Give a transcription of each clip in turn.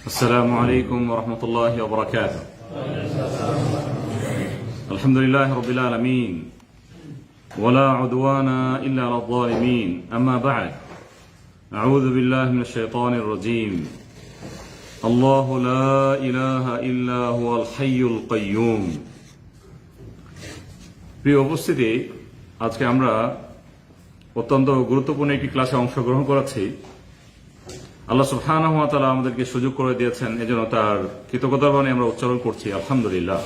السلام عليكم ورحمة الله وبركاته. الحمد لله رب العالمين ولا عدوان إلا على الظالمين. أما بعد، أعوذ بالله من الشيطان الرجيم. الله لا إله إلا هو الحي القيوم. প্রিয় উপস্থিতি, আজকে আমরা অত্যন্ত গুরুত্বপূর্ণ একটি ক্লাসে অংশগ্রহণ করেছি। আল্লাহ সুবহানাহু ওয়া তাআলা আমাদেরকে সুযোগ করে দিয়েছেন, এজন্য তার কৃতজ্ঞতার বাণী আমরা উচ্চারণ করছি আলহামদুলিল্লাহ।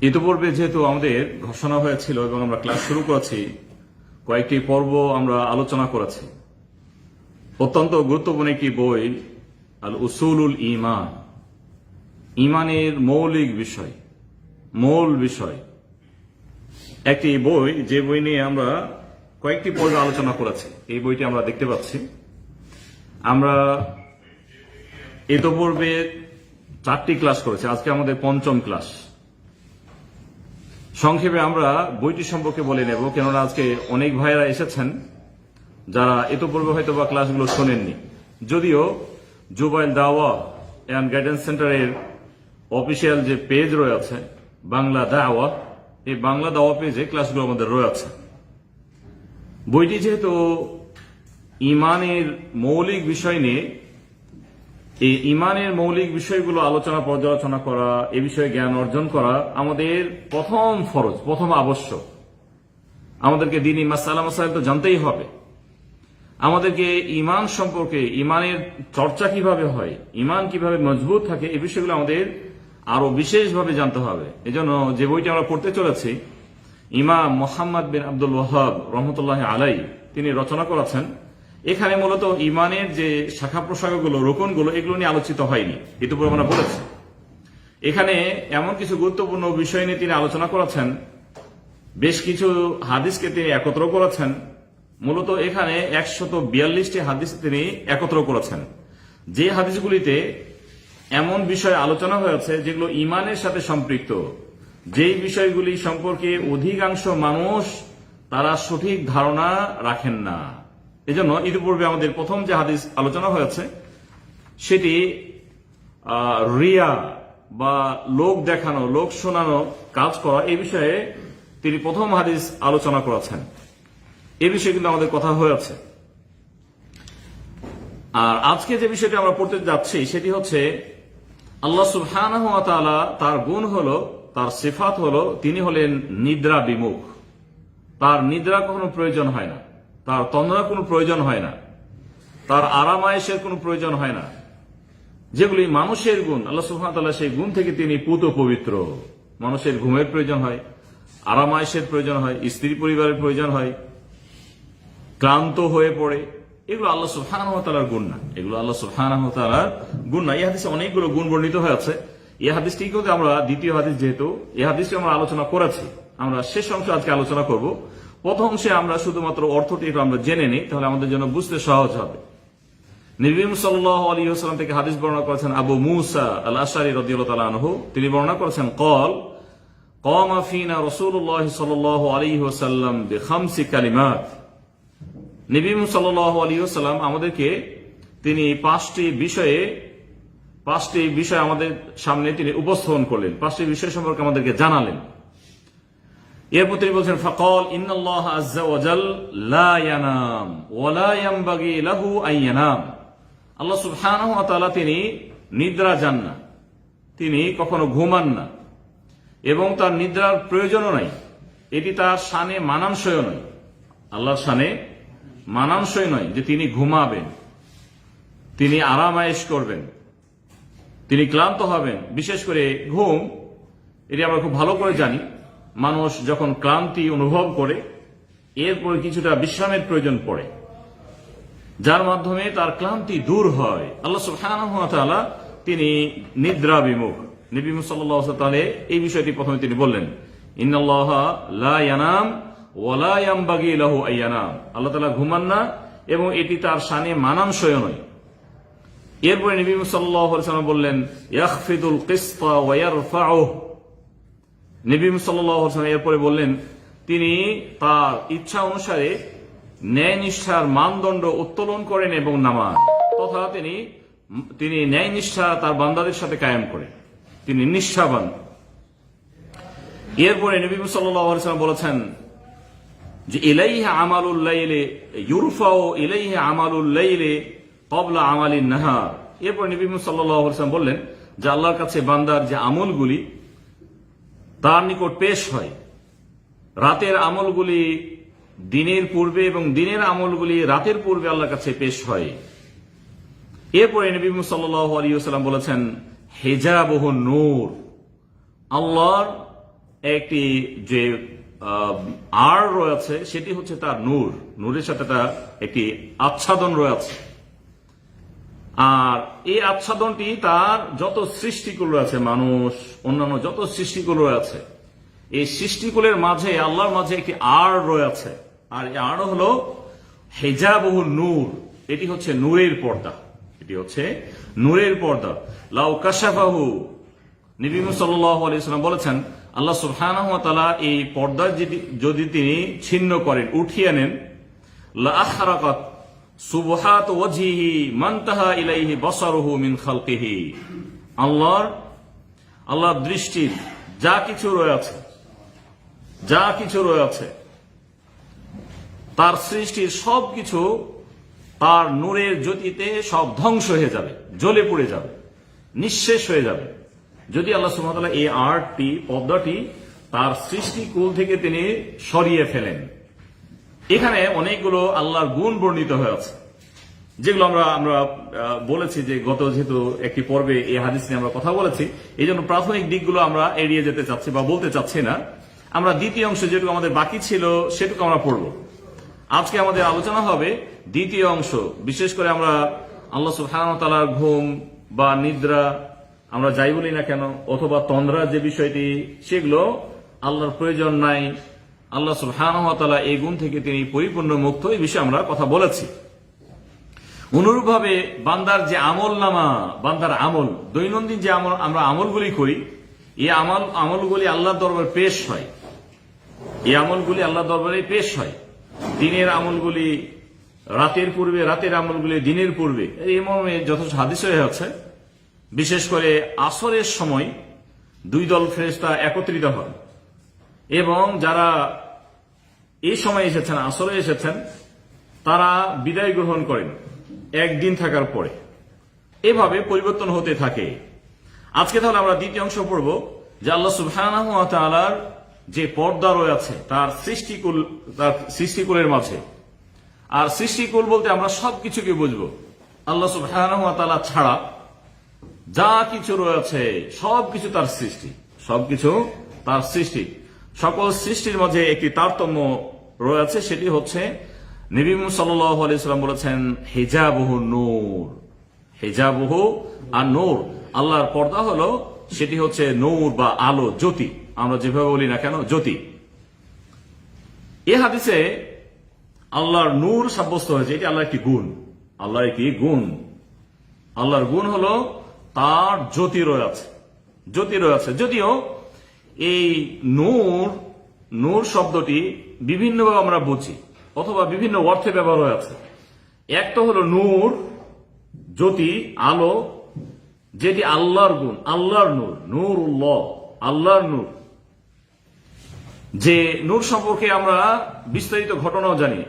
ইতিপূর্বে যেহেতু আমাদের ঘোষণা হয়েছিল এবং আমরা ক্লাস শুরু করেছি, কয়েকটি পর্ব আমরা আলোচনা করেছি। অত্যন্ত গুরুত্বপূর্ণ একটি বই আল উসুলুল ঈমান, ঈমানের মৌলিক বিষয়, মূল বিষয়, একটি বই, যে বই নিয়ে আমরা কয়েকটি পর্ব আলোচনা করেছি। এই বইটি আমরা দেখতে পাচ্ছি। আমরা ইতিপূর্বে 4টি ক্লাস করেছি, আজকে আমাদের 5ম ক্লাস। সংক্ষেপে আমরা বইটি সম্পর্কে বলে নেব, কেননা আজকে অনেক ভাইয়েরা এসেছেন যারা ইতিপূর্বে হয়তো বা ক্লাসগুলো শোনেননি। যদিও জুবাইল দাওয়া এন্ড গাইডেন্স সেন্টারের অফিসিয়াল যে পেজ রয়েছে বাংলা দাওয়া, এই বাংলা দাওয়া পেজে ক্লাসগুলো আমাদের রয়েছে। বইটি যেহেতু ঈমানের মৌলিক বিষয় নিয়ে, এই ঈমানের মৌলিক বিষয়গুলো আলোচনা পর্যালোচনা করা, এ বিষয়ে জ্ঞান অর্জন করা আমাদের প্রথম ফরজ, প্রথম আবশ্যক। আমাদেরকে দ্বীনি মাসআলা মাসাইল তো জানতেই হবে। আমাদেরকে ঈমান সম্পর্কে, ঈমানের চর্চা কিভাবে হয়, ঈমান কিভাবে মজবুত থাকে, এই বিষয়গুলো আমাদের আরো বিশেষভাবে জানতে হবে। এজন্য যে বইটি আমরা পড়তে চলেছি, ইমাম মুহাম্মদ বিন আব্দুল ওয়াহাব রহমতুল্লাহ আলাই তিনি রচনা করেছেন। এখানে মূলত ঈমানের যে শাখা প্রশাখাগুলো, রোকনগুলো, এগুলো নিয়ে আলোচিত হয়নি, ইতিপূর্বে আমরা বলেছি। এখানে এমন কিছু গুরুত্বপূর্ণ বিষয় নিয়ে তিনি আলোচনা করেছেন, বেশ কিছু হাদিসকে তিনি একত্র করেছেন। মূলত এখানে 142টি হাদিস তিনি একত্র করেছেন, যে হাদিসগুলিতে এমন বিষয় আলোচনা হয়েছে যেগুলো ঈমানের সাথে সম্পৃক্ত, যেই বিষয়গুলি সম্পর্কে অধিকাংশ মানুষ তারা সঠিক ধারণা রাখেন না। এজন্য ইতিপূর্বে আমাদের প্রথম যে হাদিস আলোচনা হয়েছে সেটি রিয়া বা লোক দেখানো, লোক শোনানো, কাজ করা, এই বিষয়ে তিনি প্রথম হাদিস আলোচনা করেছেন। এই বিষয়ে কিন্তু আমাদের কথা হয়েছে। আর আজকে যে বিষয়টি আমরা পড়তে যাচ্ছি সেটি হচ্ছে আল্লাহ সুবহানাহু ওয়া তাআলা, তার গুণ হলো, তার সিফাত হলো, তিনি হলেন নিদ্রা বিমুখ। তার নিদ্রা কখনো প্রয়োজন হয় না, তার তন্দ্রা কোনো প্রয়োজন হয় না, তার আরাম আয়েশের কোনো প্রয়োজন হয় না। যেগুলি মানুষের গুণ, আল্লাহ সুবহানাহু ওয়া তাআলা সেই গুণ থেকে তিনি পুত পবিত্র। মানুষের ঘুমের প্রয়োজন হয়, আরাম আয়েশের প্রয়োজন হয়, স্ত্রী পরিবারের প্রয়োজন হয়, ক্লান্ত হয়ে পড়ে, এগুলো আল্লাহ সুবহানাহু ওয়া তাআলার গুণ না, এগুলো আল্লাহ সুবহানাহু ওয়া তাআলার গুণ না। এই হাদিসে অনেকগুলো গুণ বর্ণিত হয়েছে। এই হাদিসটি কিন্তু আমরা দ্বিতীয় হাদিস, যেহেতু এই হাদিসটি আমরা আলোচনা করেছি, আমরা শেষ অংশ আজকে আলোচনা করব। প্রথম অংশে আমরা শুধুমাত্র অর্থটি একটু আমরা জেনে নিই, তাহলে আমাদের জন্য বুঝতে সহজ হবে। নবী সাল্লাল্লাহু আলাইহি ওয়াসাল্লাম থেকে হাদিস বর্ণনা করেছেন আবু মুসা আল আশআরী রাদিয়াল্লাহু তাআলা আনহু। তিনি বর্ণনা করেছেন, قال قام فينا رسول الله صلى الله عليه وسلم بخمس كلمات। নবী সাল্লাল্লাহু আলাইহি ওয়াসাল্লাম আমাদেরকে তিনি 5টি বিষয় আমাদের সামনে তিনি উপস্থাপন করলেন, 5টি বিষয় সম্পর্কে আমাদেরকে জানালেন। এরপর তিনি বলছেন, ফাকাল ইন্নাল্লাহ আযজা ওয়া জাল লা ইয়ানাম ওয়া লা ইয়ানবাগি লাহু আন ইয়ানাম। আল্লাহ সুবহানাহু ওয়া তাআলা তিনি নিদ্রা যান না, তিনি কখনো ঘুমান না, এবং তার নিদ্রার প্রয়োজনও নাই। এটি তার শানে মানানসই নয়, আল্লাহর শানে মানানসই নয় যে তিনি ঘুমাবেন, তিনি আরাম আয়েশ করবেন, তিনি ক্লান্ত হবেন। বিশেষ করে ঘুম, এটি আমরা খুব ভালো করে জানি, মানুষ যখন ক্লান্তি অনুভব করে এরপরে কিছুটা বিশ্রামের প্রয়োজন পড়ে, যার মাধ্যমে তার ক্লান্তি দূর হয়। আল্লাহ সুবহানাহু ওয়া তাআলা তিনি নিদ্রা বিমুখ। নবী সাল্লাল্লাহু আলাইহি ওয়াসাল্লাম এই বিষয়টি প্রথমে তিনি বললেন, ইন্নাল্লাহা লা ইয়ানাম ওয়া লা ইয়ানবাগি লাহু আন ইয়ানাম। আল্লাহ তাআলা ঘুমান না এবং এটি তার শানে মানানসই নয়। এরপরে নবী সাল্লাল্লাহু আলাইহি ওয়াসাল্লাম বললেন, ইয়াখফিদুল কিসতা ওয়া ইয়ারফাউহু। নবী সাল্লাল্লাহু আলাইহি ওয়াসাল্লাম এরপরে বললেন, তিনি তার ইচ্ছা অনুসারে ন্যায় নিষ্ঠার মানদণ্ড উত্তোলন করেন এবং নামান। তথা তিনি ন্যায় নিষ্ঠা তার বান্দাদের সাথে কায়েম করে, তিনি নিষ্ঠাবান। এরপরে নবী সাল্লাল্লাহু আলাইহি ওয়াসাল্লাম বলেছেন যে ইলাইহি আমালুল লাইলি ইউরফাউ ইলাইহি আমালুল লাইলি ক্বাবলা আমালিন নাহার। এরপর নবী সাল্লাল্লাহু আলাইহি ওয়াসাল্লাম বললেন যে আল্লাহর কাছে বান্দার যে আমলগুলি তার নিকট পেশ হয়, রাতের আমলগুলি দিনের পূর্বে এবং দিনের আমলগুলি রাতের পূর্বে আল্লাহর কাছে পেশ হয়। এরপরে নবী সাল্লাল্লাহু আলাইহি ওয়াসাল্লাম বলেছেন হিজাবুহু নূর, আল্লাহর একটি যে আর রয়েছে সেটি হচ্ছে তার নূর, নূরের সাথে তার একটি আচ্ছাদন রয়েছে। আর এই আচ্ছাদনটি তার যত সৃষ্টিকুল রয়েছে, মানুষ অন্যান্য যত সৃষ্টিকুল রয়েছে, এই সৃষ্টিকুলের মাঝে আল্লাহর মাঝে একটি আর রয়েছে, আর এই আর হলো হিজাবুহু নূর, এটি হচ্ছে নূরের পর্দা, এটি হচ্ছে নূরের পর্দা। লাউ কাশাফাহু, নবী সাল্লাল্লাহু আলাইহি ওয়াসাল্লাম বলেছেন আল্লাহ সুবহানাহু ওয়া তাআলা এই পর্দা যদি তিনি ছিন্ন করেন, উঠিয়ে নেন, লা আহরাকাত সুবহাত ওয়াজহিহি মানতাহা ইলাইহি বাসারুহু মিন খালকিহি, আল্লাহর দৃষ্টির যা কিছু রয়েছে তার সৃষ্টির সবকিছু তার নূরের জ্যোতিতে সব ধ্বংস হয়ে যাবে, জ্বলে পুড়ে যাবে, নিঃশেষ হয়ে যাবে, যদি আল্লাহ সুবহানাহু ওয়া তাআলা এই আর্টটি, পর্দাটি তার সৃষ্টিকুল থেকে তিনি সরিয়ে ফেলেন। এখানে অনেকগুলো আল্লাহর গুণ বর্ণিত হয়েছে, যেগুলো আমরা বলেছি যে গত যেহেতু একটি পর্বে এই হাদিস নিয়ে আমরা কথা বলেছি, এই জন্য প্রাথমিক দিকগুলো আমরা এড়িয়ে যেতে চাচ্ছি বা বলতে চাচ্ছি না। আমরা দ্বিতীয় অংশ যেটুকু আমাদের বাকি ছিল সেটুকু আমরা পড়ব। আজকে আমাদের আলোচনা হবে দ্বিতীয় অংশ। বিশেষ করে আমরা আল্লাহ সুবহানাহু ওয়া তাআলার ঘুম বা নিদ্রা আমরা যাই বলি না কেন, অথবা তন্দ্রা যে বিষয়টি, সেগুলো আল্লাহর প্রয়োজন নাই, আল্লাহ সুবহানাহু ওয়া তাআলা এই গুণ থেকে তিনি পরিপূর্ণ মুক্ত, এই বিষয়ে আমরা কথা বলেছি। অনুরূপভাবে বান্দার যে আমল নামা, বান্দার আমল, দৈনন্দিন যে আমরা আমলগুলি করি, এই আমলগুলি আল্লাহর দরবারে পেশ হয়, এই আমলগুলি আল্লাহর দরবারে পেশ হয়। দিনের আমলগুলি রাতের পূর্বে, রাতের আমলগুলি দিনের পূর্বে, এই মর্মে যথেষ্ট হাদিস হয়েছে। বিশেষ করে আসরের সময় দুই দল ফেরেশতা একত্রিত হন এবং যারা এই সময় এসেছেন, আসরে এসেছেন, তারা বিদায় গ্রহণ করেন একদিন থাকার পরে। এভাবে পরিবর্তন হতে থাকে। আজকে তাহলে আমরা দ্বিতীয় অংশ পড়ব যে আল্লাহ সুবহানাহু ওয়া তাআলার যে পর্দা রয়েছে তার সৃষ্টিকুলের মাঝে। আর সৃষ্টিকুল বলতে আমরা সবকিছুকে বুঝবো, আল্লাহ সুবহানাহু ওয়া তাআলা ছাড়া যা কিছু রয়েছে সবকিছু তার সৃষ্টি, সবকিছু তার সৃষ্টি। সকল সৃষ্টির মাঝে একটি তারতম্য রয়েছে, সেটি হচ্ছে নবী সাল্লাল্লাহু আলাইহি ওয়াসাল্লাম বলেছেন হিজাবুহু নূর, হিজাবুহু আর নূর, আল্লাহর পর্দা হলো, সেটি হচ্ছে নূর বা আলো, জ্যোতি, আমরা যেভাবে বলি না কেন, জ্যোতি। এই হাদিসে আল্লাহর নূর সাব্যস্ত হয়েছে, এটি আল্লাহর একটি গুণ, আল্লাহর একটি গুণ। আল্লাহর গুণ হলো তার জ্যোতি রয়েছে। যদিও এই নূর শব্দটি বিভিন্নভাবে আমরা বুঝি অথবা বিভিন্ন অর্থে ব্যবহার হয়েছে। একটা হলো নূর, জ্যোতি, আলো, যেটি আল্লাহর গুণ, আল্লাহর নূর, নূরুল্লাহ, আল্লাহর নূর। যে নূর সম্পর্কে আমরা বিস্তারিত ঘটনাও জানি,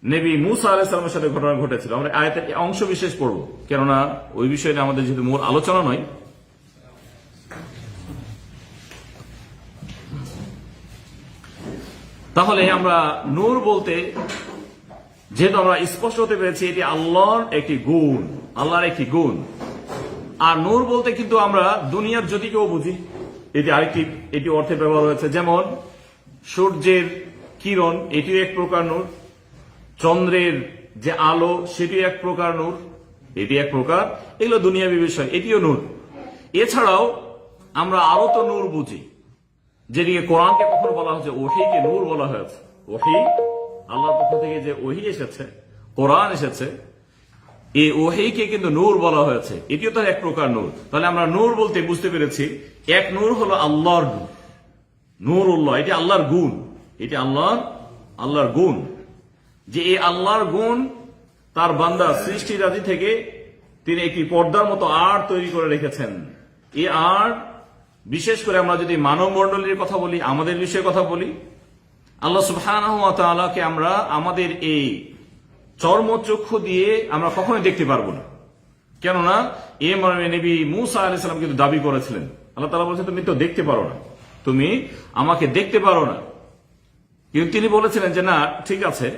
নবী মুসা আলাইহিস সালামের সাথে ঘটনা ঘটেছিল। আমরা আয়াতের অংশ বিশেষ পড়ব, কেননা ওই বিষয়টা আমাদের যেহেতু মূল আলোচনা নয়। তাহলে আমরা নূর বলতে যেহেতু আমরা স্পষ্ট হতে পেরেছি এটি আল্লাহর একটি গুণ, আল্লাহর একটি গুণ। আর নূর বলতে কিন্তু আমরা দুনিয়ার জ্যোতিকেও বুঝি, এটি অর্থে ব্যবহার হয়েছে। যেমন সূর্যের কিরণ, এটিও এক প্রকার নূর। চন্দ্রের যে আলো, সেটি এক প্রকার নূর, এটি এক প্রকার। এগুলো দুনিয়াবি বিষয়, এটিও নূর। এছাড়াও আমরা আরো তো নূর বুঝি, যেদিকে কোরআনকে কখনো বলা হয়েছে ওহীকে নূর বলা হয়েছে। ওহী, আল্লাহর পক্ষ থেকে যে ওহী এসেছে, কোরআন এসেছে, এই ওহীকে কিন্তু নূর বলা হয়েছে, এটিও তো এক প্রকার নূর। তাহলে আমরা নূর বলতে বুঝতে পেরেছি এক নূর হলো আল্লাহর নূর, নূরুল্লাহ, এটি আল্লাহর গুণ, এটি আল্লাহর গুণ। যে এই আল্লাহর গুণ তার বান্দা সৃষ্টিরাজি থেকে তিনি একটি পর্দার মতো আড় তৈরি করে রেখেছেন। এই আড়, বিশেষ করে আমরা যদি মানব মণ্ডলীর কথা বলি, আমাদের বিষয়ে কথা বলি, আল্লাহ সুবহানাহু ওয়া তাআলাকে আমরা আমাদের এই চর্মচক্ষু দিয়ে আমরা কখনোই দেখতে পারবো না। কেননা এ মর্মে নবী মূসা আলাইহিস সালাম কিন্তু দাবি করেছিলেন, আল্লাহ তাআলা বলেছেন তুমি তো দেখতে পারো না, তুমি আমাকে দেখতে পারো না। কিন্তু তিনি বলেছিলেন যে না, ঠিক আছে,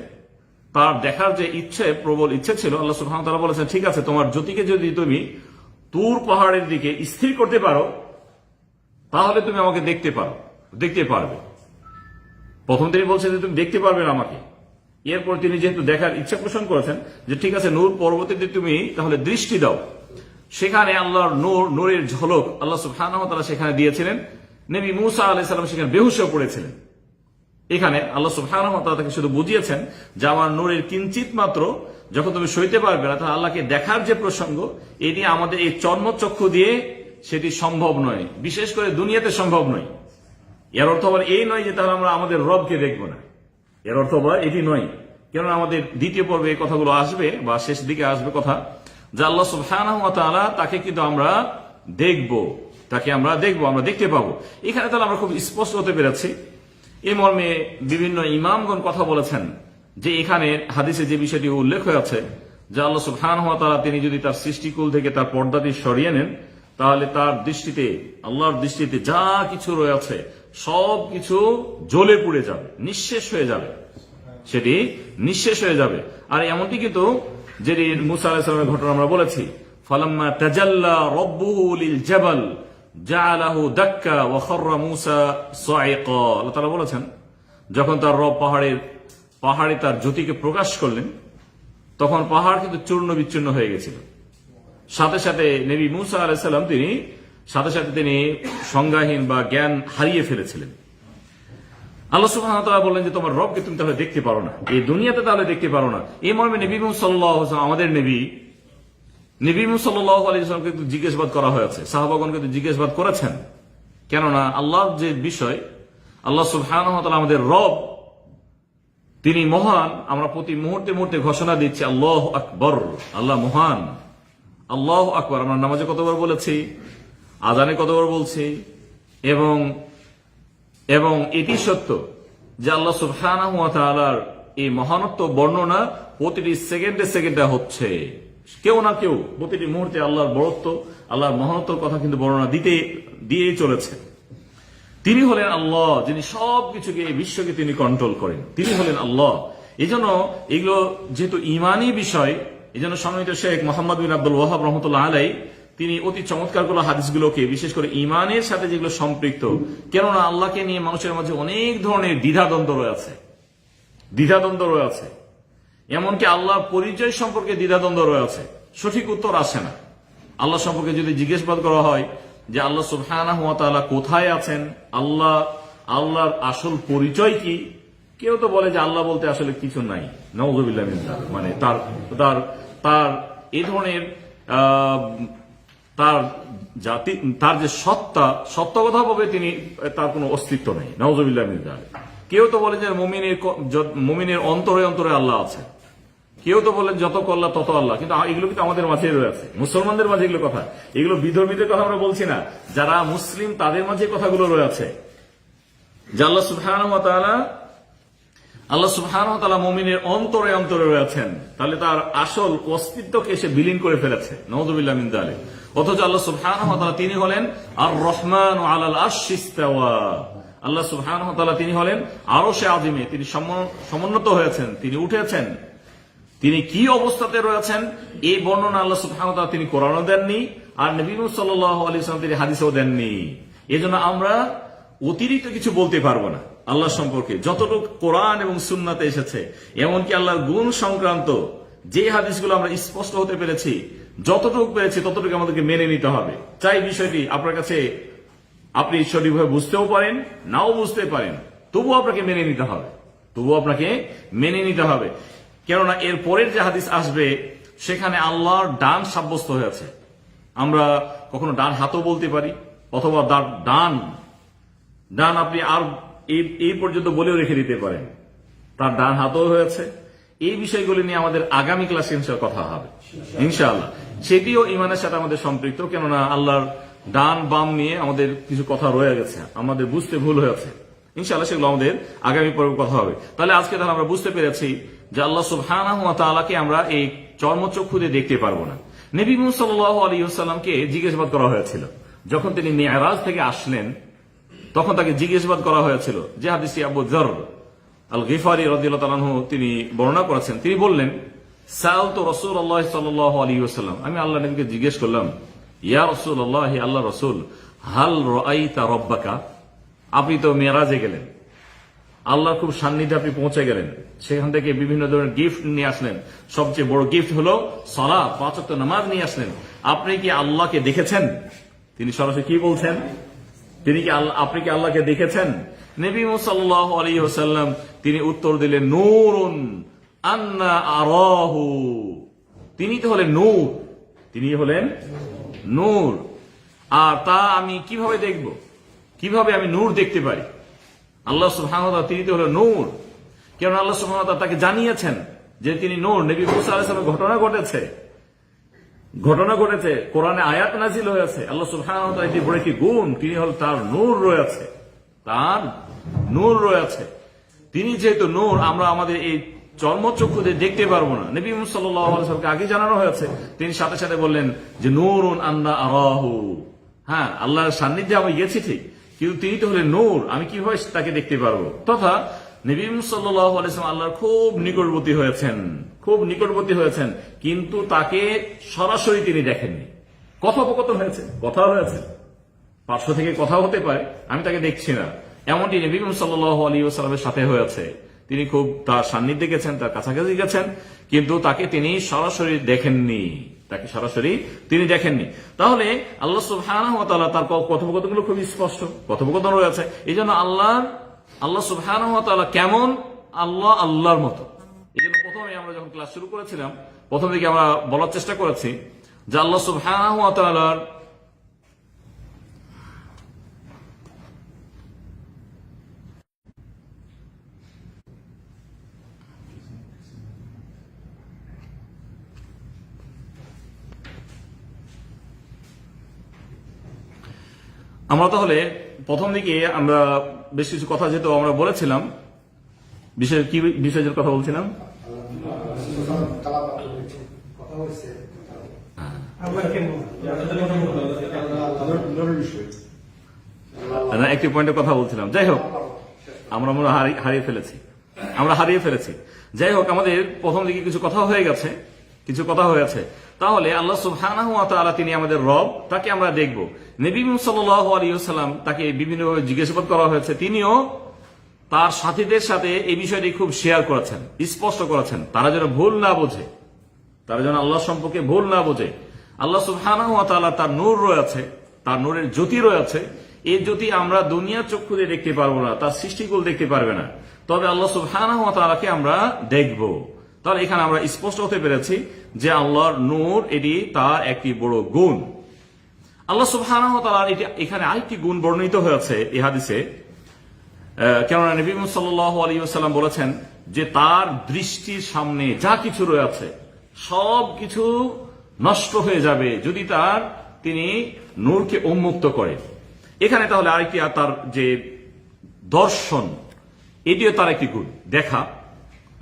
তার দেখার যে ইচ্ছে, প্রবল ইচ্ছে ছিল, আল্লাহ সুবহানাহু ওয়া তাআলা বলেছেন ঠিক আছে, তোমার জ্যোতিকে যদি তুমি তুর পাহাড়ের দিকে স্থির করতে পারো তাহলে তুমি আমাকে দেখতে পারবে। প্রথম তিনি বলছেন যে তুমি দেখতে পারবে না আমাকে। এরপর তিনি যেহেতু দেখার ইচ্ছা পোষণ করেছেন যে ঠিক আছে, নূর পর্বতে তুমি তাহলে দৃষ্টি দাও। সেখানে আল্লাহর নূরের ঝলক আল্লাহ সুবহানাহু ওয়া তাআলা সেখানে দিয়েছিলেন। নবী মূসা আলাইহিস সালাম সেখানে বেহুশ হয়ে পড়েছিলেন। এখানে আল্লাহ সুবহানাহু ওয়া তাআলা তাকে শুধু বুঝিয়েছেন যে আমার নূরের কিঞ্চিত মাত্র যখন তুমি সইতে পারবে না, তাহলে আল্লাহকে দেখার যে প্রসঙ্গ, এটি আমাদের এই চর্মচক্ষু দিয়ে সেটি সম্ভব নয়, বিশেষ করে দুনিয়াতে সম্ভব নয়। এর অর্থ আবার এই নয় যে তাহলে আমরা আমাদের রবকে দেখব না, এর অর্থ আবার এটি নয়। কেননা আমাদের দ্বিতীয় পর্বে এই কথাগুলো আসবে বা শেষ দিকে আসবে কথা, যে আল্লাহ সুবহানাহু ওয়া তাআলা তাকে কিন্তু আমরা দেখব, আমরা দেখতে পাবো। এখানে তাহলে আমরা খুব স্পষ্ট হতে পেরেছি। এই মর্মে বিভিন্ন ইমামগণ কথা বলেছেন যে এখানে হাদিসে যে বিষয়টি উল্লেখ হয়েছে যে আল্লাহ সুবহানাহু ওয়া তাআলা তিনি যদি তার সৃষ্টিকুল থেকে তার পর্দাটি সরিয়ে নেন, তাহলে তার দৃষ্টিতে, আল্লাহর দৃষ্টিতে যা কিছু রয়েছে সব কিছু জ্বলে পুড়ে যাবে, নিঃশেষ হয়ে যাবে, সেটি নিঃশেষ হয়ে যাবে। আর এমনটি কিন্তু যেটি মূসা আলাইহিস সালামের ঘটনা আমরা বলেছি, ফালাম্মা তাজাল্লা রাব্বুহু লিল জাবাল জাআলাহু দাক্কা ওয়া খাররা মূসা সাইকা। আল্লাহ তাআলা বলেছেন যখন তার রব পাহাড়ে তার জ্যোতিকে প্রকাশ করলেন, তখন পাহাড় কিন্তু চূর্ণ বিচ্ছিন্ন হয়ে গেছিল। সাথে সাথে নবী মূসা আলাইহিস সালাম তিনি সংজ্ঞাহীন বা জ্ঞান হারিয়ে ফেলেছিলেন। আল্লাহ সুবহানাহু ওয়া তাআলা বললেন যে তোমার রবকে তুমি তাহলে দেখতে পারো না, এই দুনিয়াতে তাহলে দেখতে পারো না। এই মর্মে নবী মুহাম্মদ সাল্লাল্লাহু আলাইহি ওয়াসাল্লাম, আমাদের নবী মুহাম্মদ সাল্লাল্লাহু আলাইহি ওয়াসাল্লামকে একটু জিজ্ঞাসাবাদ করা হয়েছে, সাহাবাগণকে জিজ্ঞাসাবাদ করেছেন। কেননা আল্লাহর যে বিষয়, আল্লাহ সুবহানাহু ওয়া তাআলা আমাদের রব, তিনি মহান। আমরা প্রতি মুহূর্তে মুহূর্তে ঘোষণা দিচ্ছি আল্লাহু আকবার, আল্লাহ মহান, আল্লাহু আকবার। আমরা নামাজে কতবার বলেছি, আযানে কতবার বলছি, এবং এটি সত্য যে আল্লাহ সুবহানাহু ওয়া তাআলার এই মহানত্ব বর্ণনা প্রতিটি সেকেন্ডে হচ্ছে। কেউ না কেউ প্রতিটি মুহূর্তে আল্লাহর বড়ত্ব, আল্লাহর মহানত্বর কথা কিন্তু বর্ণনা দিয়েই চলেছে। তিনি হলেন আল্লাহ, যিনি সবকিছুকে, এই বিশ্বকে তিনি কন্ট্রোল করেন, তিনি হলেন আল্লাহ। এই জন্য এগুলো যেহেতু ইমানি বিষয়, এই জন্য সম্মানিত শেখ মোহাম্মদ বিন আব্দুল ওয়াহাব রহমতুল্লাহ আলাইহি তিনি অতি চমৎকার করে হাদিসগুলোকে, বিশেষ করে ইমানের সাথে যেগুলো সম্পৃক্ত, কেননা আল্লাহকে নিয়ে মানুষের মাঝে অনেক ধরনের দ্বিধাদ্বন্দ্ব রয়েছে, এমনকি আল্লাহর পরিচয় সম্পর্কে দ্বিধাদ্বন্দ্ব রয়েছে, সঠিক উত্তর আসে না। আল্লাহ সম্পর্কে যদি জিজ্ঞাসাবাদ করা হয় যে আল্লাহ সুবহানাহু ওয়া তাআলা কোথায় আছেন, আল্লাহর আসল পরিচয় কি, কেউ তো বলে যে আল্লাহ বলতে আসলে কিছু নাই, নাউযুবিল্লাহ মিন যালিক, মানে তার এই ধরনের তার যে সত্য কথা বলবে তিনি, তার কোনো অস্তিত্ব নেই, নাউযুবিল্লাহ মিন যালিক। কেউ তো বলে যে মুমিনের অন্তরে অন্তরে আল্লাহ আছে, কেউ তো বলেন যত আল্লাহ তত আল্লাহ, কিন্তু এগুলো কিন্তু আমাদের মাঝে রয়েছে, মুসলমানদের মাঝে এগুলো কথা, এগুলো বিধর্মীদের কথা আমরা বলছি না, যারা মুসলিম তাদের মাঝে কথাগুলো রয়েছে যে আল্লাহ সুবহানাহু ওয়া তাআলা মুমিনের অন্তরে অন্তরে রয়েছেন, তাহলে তার আসল অস্তিত্বকে সে বিলীন করে ফেলেছে, নাউযুবিল্লাহ মিন যালিক। অথচ আল্লাহ সুবহানাহু ওয়া তাআলা তিনি হলেন আর রহমান আলাল আরশি ইস্তাওয়া, আল্লাহ সুবহানাহু ওয়া তাআলা তিনি হলেন আরশে আযিমে, তিনি সমুন্নত হয়েছেন, তিনি উঠেছেন। তিনি কি অবস্থাতে রয়েছেন এই বর্ণনা আল্লাহ সুবহানাহু ওয়া তাআলা তিনি কোরআনও দেননি, আর নবী মুহাম্মদ সাল্লাল্লাহু আলাইহি ওয়াসাল্লাম তিনি হাদিসেও দেননি। এজন্য আমরা অতিরিক্ত কিছু বলতে পারবো না আল্লাহ সম্পর্কে, যতটুকু কোরআন এবং সুন্নাতে এসেছে, এমনকি আল্লাহর গুণ সংক্রান্ত যে হাদিসগুলো আমরা স্পষ্ট হতে পেরেছি, যতটুকু পেরেছি ততটুকু আমাদেরকে মেনে নিতে হবে। চাই বিষয়টি আপনার কাছে আপনি সঠিকভাবে বুঝতেও পারেন, নাও বুঝতে পারেন, তবুও আপনাকে মেনে নিতে হবে। কেননা এর পরের যে হাদিস আসবে সেখানে আল্লাহর ডান সাব্যস্ত হয়েছে। আমরা কখনো ডান হাতও বলতে পারি, অথবা ডান আপনি আর এই পর্যন্ত বলেও রেখে দিতে পারেন, তার ডান হাতও হয়েছে এই বিষয়গুলি নিয়ে আমাদের আগামী ক্লাসে ইনশাআল্লাহ কথা হবে ইনশাআল্লাহ। সেটিও ইমানের সাথে আমাদের সম্পৃক্ত, কেননা আল্লাহর ডান বাম নিয়ে আমাদের কিছু কথা রয়ে গেছে, আমাদের বুঝতে ভুল হয়েছে। ইনশাআল্লাহ সেগুলো আমাদের আগামী পর্বে কথা হবে। তাহলে আজকে তাহলে আমরা বুঝতে পেরেছি যে আল্লাহ সুবহানাহু ওয়া তাআলাকে আমরা এই চর্মচক্ষু দিয়ে দেখতে পারবো না। নবী মুহাম্মদ সাল্লাল্লাহু আলাইহি ওয়াসাল্লামকে জিজ্ঞাসাবাদ করা হয়েছিল যখন তিনি মিরাজ থেকে আসলেন, তখন তাকে জিজ্ঞাসাবাদ করা হয়েছিল, যে হাদিসটি আবু যর আল গিফারি রাদিয়াল্লাহু তাআলা আনহু তিনি বর্ণনা করেছেন। তিনি বললেন, সাআলতু রাসূলুল্লাহ সাল্লাল্লাহু আলাইহি ওয়াসাল্লাম, আমি আল্লাহ নবীকে জিজ্ঞেস করলাম, ইয়া রাসূলুল্লাহ, হে আল্লাহ রাসূল, হাল রাআইতা রাব্বাকা, আপনি তো মিরাজে গেলেন, আল্লাহর খুব সান্নিধ্যে আপনি পৌঁছে গেলেন, সেখান থেকে বিভিন্ন ধরনের গিফট নিয়ে আসলেন, সবচেয়ে বড় গিফট হলো সালাত, 5 ওয়াক্ত নামাজ নিয়ে আসলেন, আপনি কি আল্লাহকে দেখেছেন? তিনি সরাসরি কি বলছেন, আপনি কি আল্লাহকে দেখেছেন? নবী মুহাম্মদ সাল্লাল্লাহু আলাইহি ওয়াসাল্লাম তিনি উত্তর দিলেন, নূরুন আন্না আরাহু, তিনি তো হলেন নূর, তিনি হলেন নূর, আর তা আমি কিভাবে দেখব, কিভাবে আমি নূর দেখতে পারি? আল্লাহ সুবহানাহু ওয়া তাআলা তিনি তো হলেন নূর, কারণ আল্লাহ সুবহানাহু ওয়া তাআলা তাকে জানিয়েছেন যে তিনি নূর। নবী মুসা আলাইহিস সালামের ঘটনা ঘটেছে, কোরআনে আয়াত নাজিল হয়েছে, আল্লাহ সুবহানাহু ওয়া তাআলা এটি বড় একটি গুণ, তিনি হল তার নূর রয়েছে, তার নূর রয়েছে। তিনি যেহেতু নূর, আমরা আমাদের এই চর্মচক্ষু দিয়ে দেখতে পারবো না। নবী মুহাম্মদ সাল্লাল্লাহু আলাইহি ওয়াসাল্লামকে আগে জানানো হয়েছে, তিনি সাথে সাথে বললেন যে নূরুন আন্না আরাহু, হ্যাঁ আল্লাহর সান্নিধ্যে আমি গেছি ঠিক, কিন্তু তিনি তো হলেন নূর, আমি কিভাবে তাকে দেখতে পারবো? তথা নবী মুহাম্মদ সাল্লাল্লাহু আলাইহি ওয়াসাল্লাম আল্লাহর খুব নিকটবর্তী হয়েছেন, কিন্তু তাকে সরাসরি তিনি দেখেননি। কথোপকথন হয়েছে, কথা হয়েছে, পার্শ্ব থেকে কথা হতে পারে, আমি তাকে দেখছি না, এমনটি নবী মুহাম্মদ সাল্লাল্লাহু আলাইহি ওয়াসাল্লামের সাথে হয়েছে। তিনি খুব তার সান্নিধ্যে গেছেন, তার কাছাকাছি গেছেন, কিন্তু তাকে তিনি সরাসরি দেখেননি, তাহলে আল্লাহ সুবহানাহু ওয়া তাআলা তার কথোপকথনগুলো খুব স্পষ্ট কথোপকথন রয়েছে। এই জন্য আল্লাহ সুবহানাহু ওয়া তাআলা কেমন? আল্লাহর মতো। এই জন্য প্রথমে আমরা যখন ক্লাস শুরু করেছিলাম, প্রথম দিকে আমরা বলার চেষ্টা করেছি যে আল্লাহ সুবহানাহু ওয়া তাআলার আমরা তাহলে প্রথম দিকে আমরা বেশ কিছু কথা যেহেতু আমরা বলেছিলাম, কি বিষয়ের কথা বলছিলাম? একটি পয়েন্টের কথা বলছিলাম। যাই হোক, আমরা হারিয়ে ফেলেছি। যাই হোক, আমাদের প্রথম দিকে কিছু কথা হয়েছে। তাহলে আল্লাহ সুবহানাহু ওয়া তাআলা তিনি আমাদের রব, তাকে আমরা দেখব। নবী মুহাম্মদ সাল্লাল্লাহু আলাইহি ওয়াসাল্লাম তাকে বিভিন্নভাবে জিজ্ঞাসাবাদ করা হয়েছে, তিনিও তার সাথীদের সাথে এই বিষয়টি খুব শেয়ার করেছেন, স্পষ্ট করেছেন, তারা যেন আল্লাহ সম্পর্কে ভুল না বোঝে। আল্লাহ সুবহানাহু ওয়া তাআলা তার নূর রয়েছে, তার নূরের জ্যোতি রয়েছে, এই জ্যোতি আমরা দুনিয়ার চক্ষু দিয়ে দেখতে পারবো না, তার সৃষ্টিকুল দেখতে পারবে না, তবে আল্লাহ সুবহানাহু ওয়া তাআলাকে আমরা দেখব। তাহলে এখানে আমরা স্পষ্ট হতে পেরেছি যে আল্লাহর নূর এটি তার একটি বড় গুণ। আল্লাহ সুবহানাহু ওয়া তাআলার এখানে আরেকটি গুণ বর্ণিত হয়েছে এই হাদিসে, কেননা নবী মুহাম্মদ সাল্লাল্লাহু আলাইহি ওয়াসাল্লাম বলেছেন যে তার দৃষ্টির সামনে যা কিছু রয়েছে সব কিছু নষ্ট হয়ে যাবে যদি তিনি নূরকে উন্মুক্ত করে। এখানে তাহলে আরেকটি তার যে দর্শন, এটিও তার একটি গুণ, দেখা।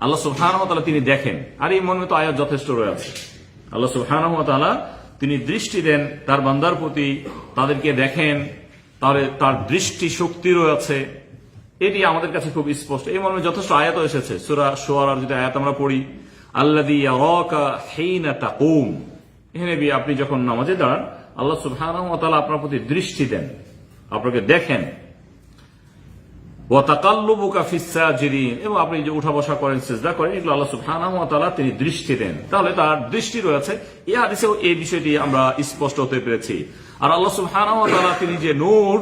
আল্লাহ সুবহানাহু ওয়া তাআলা তিনি দেখেন, আর এই মর্মে তো আয়াত যথেষ্ট রয়েছে। আল্লাহ সুবহানাহু ওয়া তাআলা তিনি দৃষ্টি দেন তার বান্দার প্রতি, তাদেরকে দেখেন, তাহলে তার দৃষ্টি শক্তি রয়েছে, এটি আমাদের কাছে খুব স্পষ্ট। এই মর্মে যথেষ্ট আয়াত এসেছে। সূরা শুআরার যদি আয়াত আমরা পড়ি, আল্লাযী ইয়ারাকা হিনা তাকুম, হে নবী আপনি যখন নামাজে দাঁড়ান আল্লাহ সুবহানাহু ওয়া তাআলা আপনার প্রতি দৃষ্টি দেন, আপনাকে দেখেন। ওয়া তাকাল্লুবুকা ফিস সাজিদিন, এবং আপনি যে উঠা বসা করেন, সিজদা করেন, এগুলো আল্লাহ সুবহানাহু ওয়া তাআলা তিনি দৃষ্টি দেন। তাহলে তার দৃষ্টি রয়েছে, এই হাদিসেও এই বিষয়টি আমরা স্পষ্ট হতে পেরেছি। আর আল্লাহ সুবহানাহু ওয়া তাআলা তিনি যে নূর,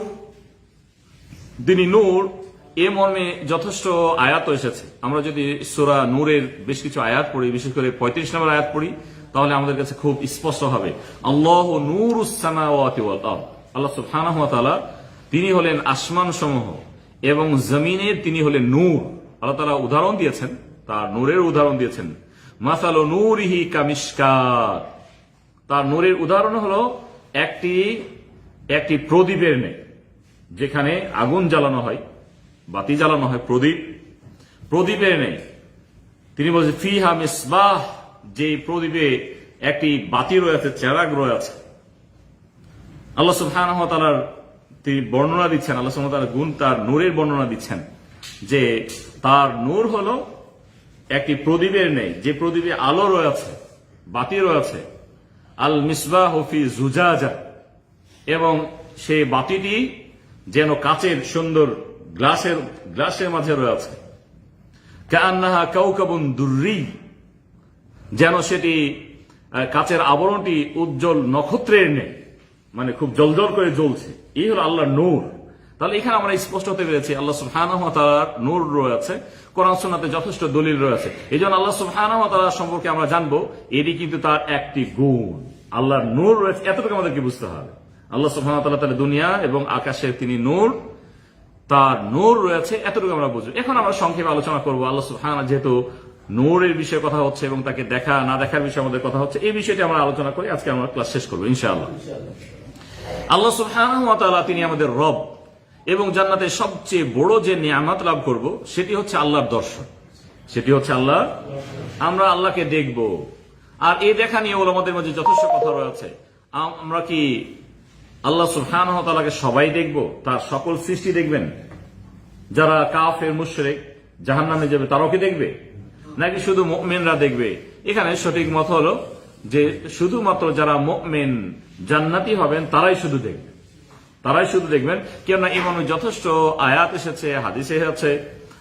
এ মর্মে যথেষ্ট আয়াত এসেছে। আমরা যদি সূরা নূরের বেশ কিছু আয়াত পড়ি, বিশেষ করে 35 নম্বর আয়াত পড়ি, তাহলে আমাদের কাছে খুব স্পষ্ট হবে। আল্লাহু নূরুস সামাওয়াতি ওয়াল আরদ, আল্লাহ সুবহানাহু ওয়া তাআলা তিনি হলেন আসমান সমূহ এবং জমিনের তিনি হলেন নূর। আল্লাহ তাআলা উদাহরণ দিয়েছেন তার নূরের উদাহরণ দিয়েছেন। মাসালু নূরিহি কামিশকাত, তার নূরের উদাহরণ হলো একটি প্রদীপের ন্যায়, যেখানে আগুন জ্বালানো হয়, বাতি জ্বালানো হয়, প্রদীপের ন্যায়। তিনি বলছেন ফিহা মিসবাহ, যে প্রদীপে একটি বাতি রয়েছে, চেরাগ রয়েছে। আল্লাহ সুবহানাহু ওয়া তাআলার তিনি বর্ণনা দিচ্ছেন, আল্লাহ সুবহানাহু ওয়া তাআলা গুণ তার নূরের বর্ণনা দিচ্ছেন যে তার নূর হলো একটি প্রদীপের নেই, যে প্রদীপে আলো রয়েছে, বাতি রয়েছে। আল মিসবাহু ফি জুজাজা, এবং সেই বাতিটি যেন কাচের সুন্দর গ্লাসের মাঝে রয়েছে। কাআন্নাহা কাওকাবুন দুররি, যেন সেটি কাচের আবরণটি উজ্জ্বল নক্ষত্রের নেই, মানে খুব জলজল করে জ্বলছে। এই হলো আল্লাহর নূর। তাহলে এখানে আমরা স্পষ্ট হতে পেরেছি আল্লাহ সুবহানাহু ওয়া তাআলার নূর রয়েছে, কোরআন সুন্নাতে যথেষ্ট দলিল রয়েছে। এই জন্য আল্লাহ সুবহানাহু ওয়া তাআলা সম্পর্কে আমরা জানবো, এটি কিন্তু তার একটি গুণ, আল্লাহর নূর রয়েছে। এতটুকু আমাদেরকে বুঝতে হবে। আল্লাহ সুবহানাহু ওয়া তাআলা তার দুনিয়া এবং আকাশের তিনি নূর, তার নূর রয়েছে, এতটুকু আমরা বুঝবো। এখন আমরা সংক্ষেপে আলোচনা করবো আল্লাহ সুবহানাহু, যেহেতু নূরের বিষয়ে কথা হচ্ছে এবং তাকে দেখা না দেখার বিষয়ে আমাদের কথা হচ্ছে, এই বিষয়টি আমরা আলোচনা করি। আজকে আমরা ক্লাস শেষ করবো ইনশাআল্লাহ। আল্লাহ সুবহানাহু ওয়া তাআলা তিনি আমাদের রব, এবং জান্নাতের সবচেয়ে বড় যে নিয়ামত লাভ করব সেটি হচ্ছে আল্লাহর দর্শন, সেটি হচ্ছে আল্লাহ, আমরা আল্লাহকে দেখব। আর এই দেখা নিয়ে ওলামাদের মাঝে যথেষ্ট কথা রয়েছে। আমরা কি আল্লাহ সুবহানাহু ওয়া তাআলাকে সবাই দেখব? তার সকল সৃষ্টি দেখবেন? যারা কাফের মুশরিক জাহান্নামে যাবে তারাও কি দেখবে, নাকি শুধু মুমিনরা দেখবে? এখানে সঠিক মত হলো যে শুধুমাত্র যারা মুমিন জান্নাতি হবেন তারাই শুধু দেখবেন, তারাই শুধু দেখবেন। কেননা ইমামে যথেষ্ট আয়াত এসেছে, হাদিসে এসেছে।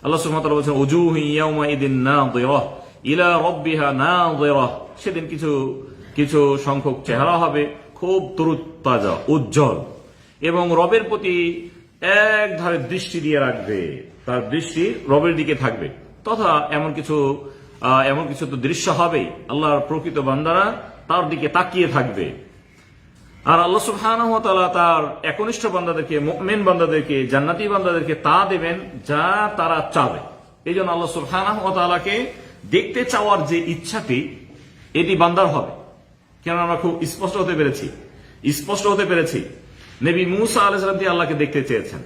আল্লাহ সুবহানাহু ওয়া তাআলা বলেছেন উজুহু ইয়াওমা ইদিন নাযিরাহ ইলা রাব্বিহা নাযিরাহ, সেদিন কিছু সংখ্যক চেহারা হবে খুব তরুতাজা, উজ্জ্বল, এবং রবের প্রতি এক ধারে দৃষ্টি দিয়ে রাখবে, তার দৃষ্টি রবের দিকে থাকবে। তথা এমন কিছু তো দৃশ্য হবেই, আল্লাহর প্রকৃত বান্দারা তার দিকে তাকিয়ে থাকবে। আর আল্লাহ সুবহানাহু ওয়া তাআলা তার একনিষ্ঠ বান্দাদেরকে, মুমিন বান্দাদেরকে, জান্নাতি বান্দাদেরকে তা দেবেন যা তারা চাবে। এই জন্য আল্লাহ সুবহানাহু ওয়া তাআলাকে দেখতে চাওয়ার যে ইচ্ছাটি, এটি বান্দার হবে। কেন আমরা খুব স্পষ্ট হতে পেরেছি নবী মূসা আলাইহিস সালাম তিনি আল্লাহকে দেখতে চেয়েছেন,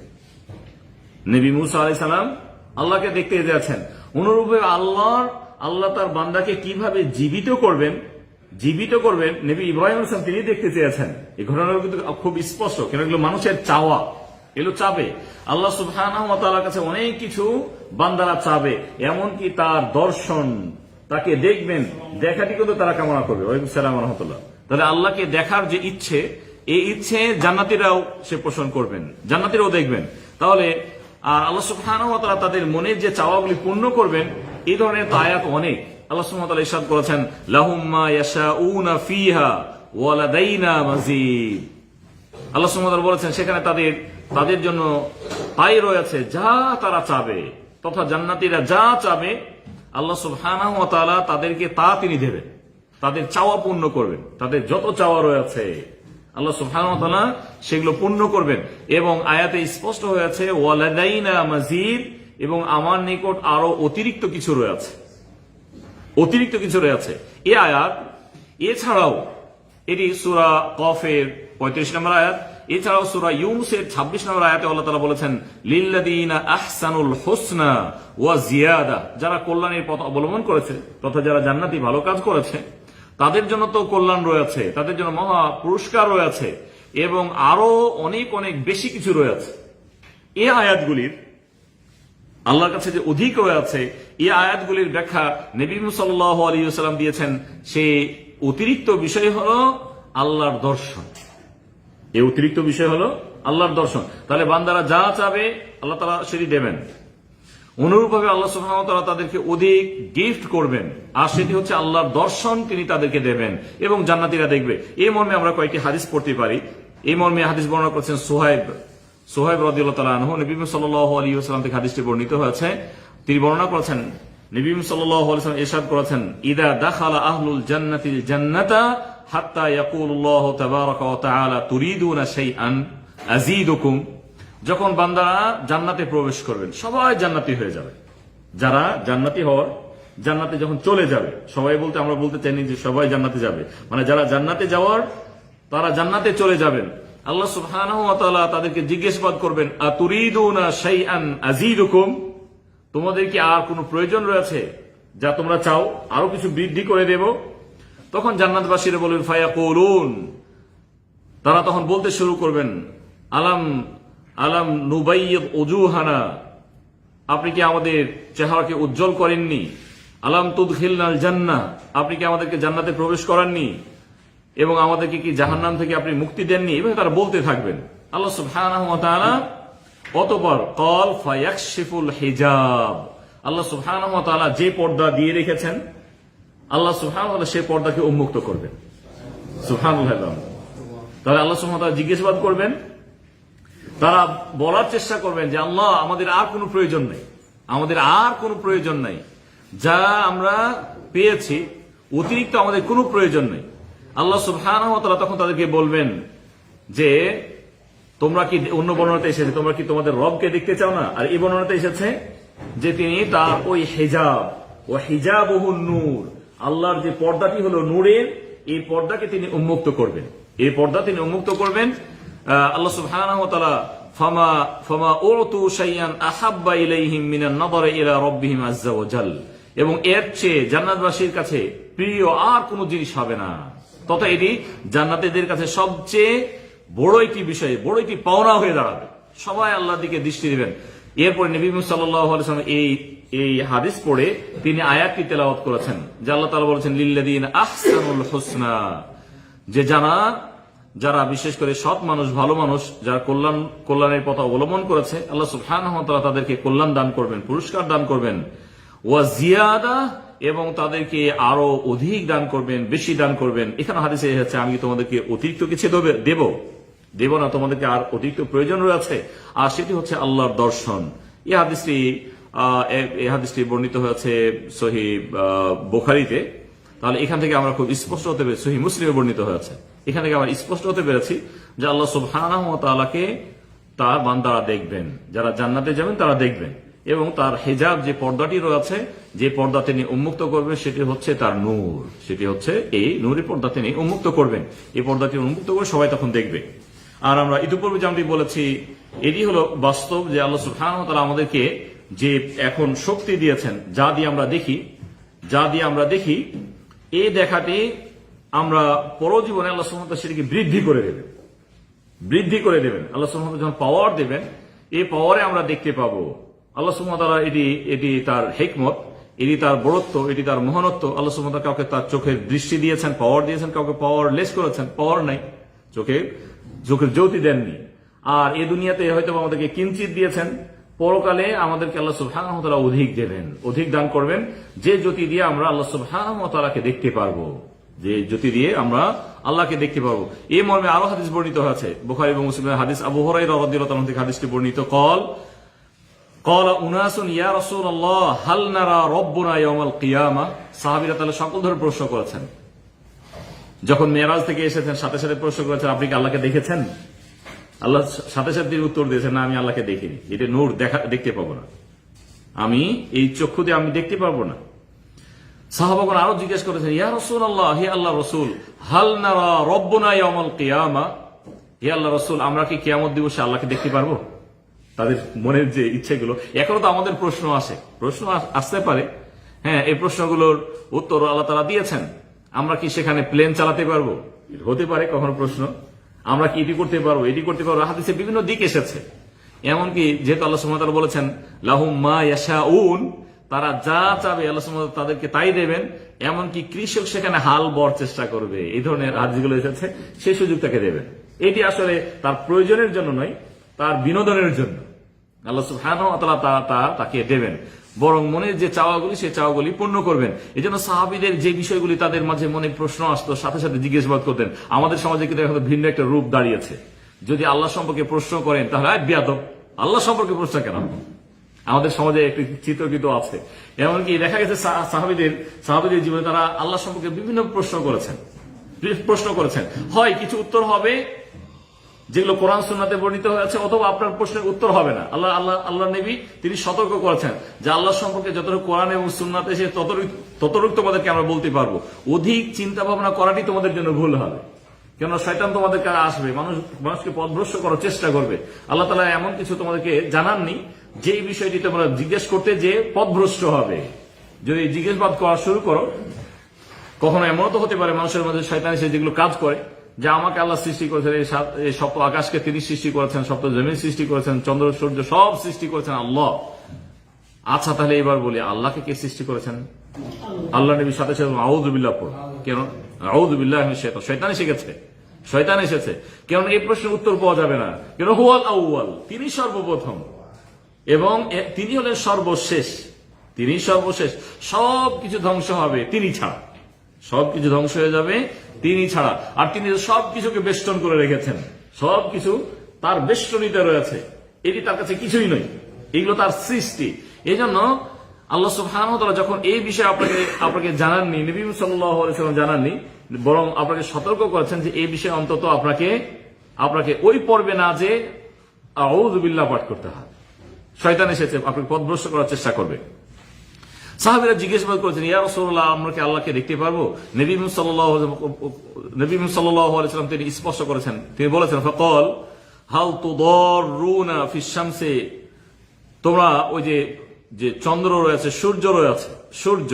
নবী মূসা আলাইহিস সালাম আল্লাহকে দেখতে চেয়েছেন। অনুরূপে আল্লাহ তার বান্দাকে কিভাবে জীবিত করবেন নবী ইব্রাহিম আলাইহিস সালাম তিনি দেখতে চেয়েছেন। এই ঘটনাগুলো কিন্তু খুব স্পষ্ট, কেন এগুলো মানুষের চাওয়া, এগুলো চাবে। আল্লাহ সুবহানাহু ওয়া তাআলার কাছে অনেক কিছু বান্দারা চাবে, এমনকি তার দর্শন, তাকে দেখবেন, দেখাটি কিন্তু তারা কামনা করবে। ওয়ালাইকুম সালাম ওয়া রাহমাতুল্লাহ। তাহলে আল্লাহকে দেখার যে ইচ্ছে, এই ইচ্ছে জান্নাতীরাও সে পোষণ করবেন, জান্নাতীরাও দেখবেন। তাহলে আর আল্লাহ সুবহানাহু ওয়া তাআলা তাদের মনের যে চাওয়াগুলি পূর্ণ করবেন, এই ধরনের আয়াত অনেক। আল্লাহ সুবহানাহু ওয়া তাআলা ইরশাদ করেছেন লাহুম মা ইয়াশাউনা ফিহা ওয়া লাদাইনা মাজিদ। আল্লাহ সুবহানাহু ওয়া তাআলা বলেছেন সেখানে তাদের জন্য তাই রয়েছে যা তারা চাবে, তথা জান্নাতীরা যা চাবে আল্লাহ সুবহানাহু ওয়া তাআলা তাদেরকে তা তিনি দেবেন, তাদের চাওয়া পূর্ণ করবেন। তাদের যত চাওয়া রয়েছে আল্লাহ সুবহানাহু ওয়া তাআলা সেগুলো পূর্ণ করবেন। এবং আয়াতে স্পষ্ট হয়েছে ওয়ালাদাইনা মাজিদ, এবং আমার নিকট আরো অতিরিক্ত কিছু রয়েছে। এই আয়াত এছাড়াও এটি সূরা কফের 35 নম্বর আয়াত, এছাড়াও সূরা ইউনূসের 26 নম্বর আয়াতে আল্লাহ তাআলা বলেছেন লিল্লাযীনা আহসানুল হুসনা ওয়া জিয়াদা, যারা কল্যাণের পথ অবলম্বন করেছে তথা যারা জান্নাতি ভালো কাজ করেছে তাদের জন্য তো কল্যাণ রয়েছে, তাদের জন্য মহা পুরস্কার রয়েছে, এবং আরো অনেক অনেক বেশি কিছু রয়েছে। এই আয়াতগুলির আল্লাহর কাছে যে অধিক রয়েছে, এই আয়াতগুলির ব্যাখ্যা নবী সাল্লাল্লাহু আলাইহি ওয়াসাল্লাম দিয়েছেন। সেই অতিরিক্ত বিষয় হলো আল্লাহর দর্শন, এই অতিরিক্ত বিষয় হলো আল্লাহর দর্শন। তাহলে বান্দারা যা চাবে আল্লাহ তাআলা সেটি দেবেন। অনুরূপভাবে আল্লাহ সুবহানাহু ওয়া তাআলা তাদেরকে অধিক গিফট করবেন, আর সেটি হচ্ছে আল্লাহর দর্শন তিনি তাদেরকে দেবেন, এবং জান্নাতীরা দেখবে। এই মর্মে আমরা কয়েকটি হাদিস পড়তে পারি। এই মর্মে হাদিস বর্ণনা করেছেন সোহাইব রাদিয়াল্লাহু তাআলা আনহু। নবী সাল্লাল্লাহু আলাইহি ওয়াসাল্লাম থেকে হাদিসটি বর্ণিত হয়েছে। তিনি বর্ণনা করেছেন, নবী সাল্লাল্লাহু আলাইহি ওয়াসাল্লাম ইরশাদ করেছেন ইদা দাখালা আহলুল জান্নাতিল জান্নাতা হাত্তা ইয়াকুলুল্লাহু তাবারাকা ওয়া তাআলা তুরিদুনা শাইআন আযীদুকুম। যখন বান্দারা জান্নাতে প্রবেশ করবেন, সবাই জান্নাতি হয়ে যাবে, যারা জান্নাতি হওয়ার জান্নাতে যখন চলে যাবে, সবাই বলতে আমরা বলতে চাইনি যে সবাই জান্নাতে যাবে, মানে যারা জান্নাতে যাওয়ার তারা জান্নাতে চলে যাবেন, আল্লাহ সুবহানাহু ওয়া তাআলা তাদেরকে জিজ্ঞাসাবাদ করবেন, আতুরিদুনা শাইআন আযীদুকুম, তোমাদের কি আর কোনো প্রয়োজন রয়েছে যা তোমরা চাও আরো কিছু বৃদ্ধি করে দেব? তখন জান্নাতবাসীরা বলবেন ফায়াকুলুন, তারা তখন বলতে শুরু করবেন, আলাম আলাম নুবাইয়িদ উজুহানা, আপনি কি আমাদের চেহারাকে উজ্জ্বল করেননি? আলাম তুদখিলনাল জান্নাহ, আপনি কি আমাদেরকে জান্নাতে প্রবেশ করাননি? এবং আমাদেরকে কি জাহান্নাম থেকে আপনি মুক্তি দেননি? এভাবে তারা বলতে থাকবেন। আল্লাহ সুবহানাহু ওয়া তাআলা অতঃপর ক্বাল ফায়াকশিফুল হিজাব, আল্লাহ সুবহানাহু ওয়া তাআলা যে পর্দা দিয়ে রেখেছেন, আল্লাহ সুবহানাহু ওয়া তাআলা সেই পর্দাকে উন্মুক্ত করবেন। সুবহানাল্লাহ। তাহলে আল্লাহ সুবহানাহু ওয়া তাআলা জিজ্ঞাসাবাদ করবেন, তারা বলার চেষ্টা করবেন যে আল্লাহ আমাদের আর কোনো প্রয়োজন নেই, আমাদের আর কোনো প্রয়োজন নাই, যা আমরা পেয়েছি অতিরিক্ত আমাদের কোনো প্রয়োজন নেই। আল্লাহ সুবহানাহু ওয়া তাআলা তখন তাদেরকে বলবেন যে তোমরা কি, অন্য বর্ণনাতে এসেছে তোমরা কি তোমাদের রবকে দেখতে চাও না? আর এই বর্ণনাতে এসেছে যে তিনি তার ওই হিজাব, ও হিজাবুহুন নূর, আল্লাহর যে পর্দাটি হলো নূরের, এই পর্দাকে তিনি উন্মুক্ত করবেন, এই পর্দা তিনি উন্মুক্ত করবেন। আল্লাহ সুবহানাহু ওয়া তাআলা ফামা উতু শাইআন আহাব্বা ইলাইহিম মিনান নাযারি ইলা রাব্বিহিম আযজা ওয়া জাল, এবং এর চেয়ে জান্নাতবাসীর কাছে প্রিয় আর কোনো জিনিস হবে না, তথা এটি জান্নাতীদের কাছে সবচেয়ে বড় একটি বিষয়, বড় একটি পাওনা হয়ে দাঁড়াবে। সবাই আল্লাহর দিকে দৃষ্টি দিবেন। এরপরে নবী মুহাম্মদ সাল্লাল্লাহু আলাইহি ওয়াসাল্লাম এই হাদিস পড়ে তিনি আয়াতটি তেলাওয়াত করেছেন, যে আল্লাহ তাআলা বলেছেন লিল্লাযীনা আহসানুল হুসনা, যে যারা বিশেষ করে সৎ মানুষ, ভালো মানুষ, যারা কল্যাণের পথ অবলম্বন করেছে, আল্লাহ সুবহানাহু ওয়া তাআলা তাদেরকে কল্যাণ দান করবেন, পুরস্কার দান করবেন, ওয়া জিয়াদা, এবং তাদেরকে আরো অধিক দান করবেন, বেশি দান করবেন। এখানে হাদিসে হচ্ছে আমি তোমাদেরকে অতিরিক্ত কিছু দেব না, তোমাদেরকে আর অতিরিক্ত প্রয়োজন রয়েছে, আর সেটি হচ্ছে আল্লাহর দর্শন। এই হাদিসটি বর্ণিত হয়েছে সহিহ বুখারীতে। তাহলে এখান থেকে আমরা খুব স্পষ্ট হতে পেরেছি, সহিহ মুসলিমে বর্ণিত হয়েছে, এখান থেকে আমরা স্পষ্ট হতে পেরেছি যে আল্লাহ সুবহানাহু ওয়া তাআলাকে তার বান্দারা দেখবেন, যারা জান্নাতে যাবেন তারা দেখবেন, এবং তার হিজাব যে পর্দাটি রয়েছে, যে পর্দা তিনি উন্মুক্ত করবেন, সেটি হচ্ছে তার নূর, সেটি হচ্ছে এই নূরের পর্দা তিনি উন্মুক্ত করবেন। এই পর্দাটি উন্মুক্ত করে সবাই তখন দেখবে। আর আমরা ইতিপূর্বে যেমনটি বলেছি, এটি হলো বাস্তব যে আল্লাহ সুবহানাহু ওয়া তাআলা আমাদেরকে যে এখন শক্তি দিয়েছেন, যা দিয়ে আমরা দেখি, এই দেখাটি আমরা পরজীবনে আল্লাহ সুবহানাহু ওয়া তাআলা সেটিকে বৃদ্ধি করে দেবেন। আল্লাহ সুবহানাহু ওয়া তাআলা যখন পাওয়ার দেবেন, এই পাওয়ারে আমরা দেখতে পাবো। আল্লাহ সুবহানাহু ওয়া তাআলা এটি তার হিকমত, এটি তার বড়ত্ব, এটি তার মহানত্ব। আল্লাহ সুবহানাহু ওয়া তাআলা কাউকে তার চোখের দৃষ্টি দিয়েছেন, পাওয়ার দিয়েছেন, কাউকে পাওয়ার লেস করেছেন, পাওয়ার নাই, চোখের জ্যোতি দেননি। আর এই দুনিয়াতে হয়তো আমাদেরকে কিঞ্চিত দিয়েছেন, পরকালে আমাদেরকে আল্লাহ সুবহানাহু ওয়া তাআলা অধিক দেবেন, অধিক দান করবেন, যে জ্যোতি দিয়ে আমরা আল্লাহ সুবহানাহু ওয়া তাআলাকে দেখতে পারবো, যে জ্যোতি দিয়ে আমরা আল্লাহকে দেখতে পারবো। এই মর্মে আরো হাদিস বর্ণিত হয়েছে বুখারী এবং মুসলিমের হাদিস, আবু হুরায়রা রাদিয়াল্লাহু তাআলা থেকে হাদিসটি বর্ণিত। ক্বালা উনাসুন ইয়া রাসূলুল্লাহ হাল নারা রাব্বুনা ইয়াওমাল কিয়ামা, সাহাবীরা তাহলে সকল ধরে প্রশ্ন করেছেন, যখন মেরাজ থেকে এসেছেন সাথে সাথে প্রশ্ন করেছেন, আপনি কি আল্লাহকে দেখেছেন? আল্লাহ সাথে সাথে উত্তর দিয়েছেন, না আমি আল্লাহকে দেখিনি, এটা নূর দেখতে পাবো না, আমি এই চক্ষু দিয়ে আমি দেখতে পারবো না। সাহাবাগণ আরো জিজ্ঞেস করেছেন, ইয়া রাসূলুল্লাহ, হে আল্লাহ রাসূল, হাল নারা রাব্বুনা ইয়াওমাল কিয়ামা, হে আল্লাহ রাসূল, আমরা কি কিয়ামত দিবসে আল্লাহকে দেখতে পারবো? তাদের মনের যে ইচ্ছেগুলো, এখনো তো আমাদের প্রশ্ন আসতে পারে। হ্যাঁ, এই প্রশ্নগুলোর উত্তর আল্লাহ তাআলা দিয়েছেন। আমরা কি সেখানে প্লেন চালাতে পারবো? হতে পারে কখনো প্রশ্ন। আমরা কি এটি করতে পারবো, এটি করতে পারবো? হাদিসে বিভিন্ন দিক এসেছে। এমনকি যেহেতু আল্লাহ সুবহানাহু ওয়া তাআলা বলেছেন লাহুম মা ইয়াশাউন, তারা যা চাবে আল্লাহ সুবহানাহু ওয়া তাআলা তাদেরকে তাই দেবেন। এমনকি কৃষক সেখানে হাল বর চেষ্টা করবে, এই ধরনের হাদিসগুলো এসেছে, সেই সুযোগ তাকে দেবেন। এটি আসলে তার প্রয়োজনের জন্য নয়, তার বিনোদনের জন্য আল্লাহ সুবহানাহু ওয়া তাআলা তাকে দেবেন, বরং মনের যে চাওয়াগুলি সেই চাওয়াগুলি পূর্ণ করবেন। এই জন্য সাহাবীদের যে বিষয়গুলি তাদের মাঝে মনে প্রশ্ন আসতো, সাথে সাথে জিজ্ঞাসাবাদ করতেন। আমাদের সমাজে কিন্তু এখন ভিন্ন একটা রূপ দাঁড়িয়েছে, যদি আল্লাহ সম্পর্কে প্রশ্ন করেন তাহলে বেয়াদব, আল্লাহ সম্পর্কে প্রশ্ন কেন? আমাদের সমাজে একটি চিত্র কিন্তু আছে। এমনকি দেখা গেছে সাহাবীদের জীবনে তারা আল্লাহ সম্পর্কে বিভিন্ন প্রশ্ন করেছেন। হয় কিছু উত্তর হবে, যেগুলো কোরআন সুন্নাতে বর্ণিত হয়েছে, অথবা আপনার প্রশ্নের উত্তর হবে না। আল্লাহ নবী তিনি সতর্ক করেছেন যে আল্লাহ সম্পর্কে যতটুকু কোরআন এবং সুন্নাতে এসে ততটুকু তোমাদেরকে আমরা বলতে পারবো, অধিক চিন্তা ভাবনা করাটি তোমাদের জন্য ভুল হবে। কেন শয়তান তোমাদের কাছে আসবে, মানুষকে পথভ্রষ্ট করার চেষ্টা করবে। আল্লাহ তাআলা এমন কিছু তোমাদেরকে জানাননি যে বিষয়টি তোমরা জিজ্ঞেস করতে যে পথভ্রষ্ট হবে। যদি জিজ্ঞাসাবাদ করা শুরু করো, কখনো এমনও তো হতে পারে মানুষের মধ্যে শয়তান এসে যেগুলো কাজ করে, যে আমাকে আল্লাহ সৃষ্টি করেছেন, এই সপ্ত আকাশকে তিনি সৃষ্টি করেছেন, সপ্ত জমিন সৃষ্টি করেছেন, চন্দ্র সূর্য সব সৃষ্টি করেছেন আল্লাহ। আচ্ছা তাহলে এবার বলি, আল্লাহকে কে সৃষ্টি করেছেন? আল্লাহ নবীর সাথে সাথে আউযু বিল্লাহ পড়ো। কেন? আউযু বিল্লাহি মিনাশ শাইতানির, শয়তান এসে গেছে, শয়তান এসেছে। কেন? এই প্রশ্নের উত্তর পাওয়া যাবে না। কেন? হুয়াল আউয়াল, তিনি সর্বপ্রথম এবং তিনি হলেন সর্বশেষ। তিনি সর্বশেষ, সবকিছু ধ্বংস হবে তিনি ছাড়া, সবকিছু ধ্বংস হয়ে যাবে তিনি ছাড়া। আর তিনি সবকিছুকে বেষ্টন করে রেখেছেন, সবকিছু তার বেষ্টনীতে রয়েছে, এটি তার কাছে কিছুই নয়, এগুলো তার সৃষ্টি। এই জন্য আল্লাহ সুবহানাহু ওয়া তাআলা যখন এই বিষয়ে আপনাকে জানাননি, নবী সাল্লাল্লাহু আলাইহি ওয়াসাল্লাম জানাননি, বরং আপনাকে সতর্ক করেছেন যে এই বিষয়ে অন্তত আপনাকে ওই পর্বে না যে আউযু বিল্লাহ পাঠ করতে হয়। শয়তান এসেছে আপনাকে পথভ্রষ্ট করার চেষ্টা করবে। সাহাবীরা জিজ্ঞেস করেছেন, ইয়া রাসূলুল্লাহ, আমরা কি আল্লাহকে দেখতে পারবো? নবী সাল্লাল্লাহু আলাইহি ওয়াসাল্লাম তিনি স্পষ্ট করেছেন, তিনি বলেছেন ফাকাল হাল তুদাররুনা ফিশ শামসি, তোমরা ওই যে চন্দ্র রয়েছে, সূর্য রয়েছে, সূর্য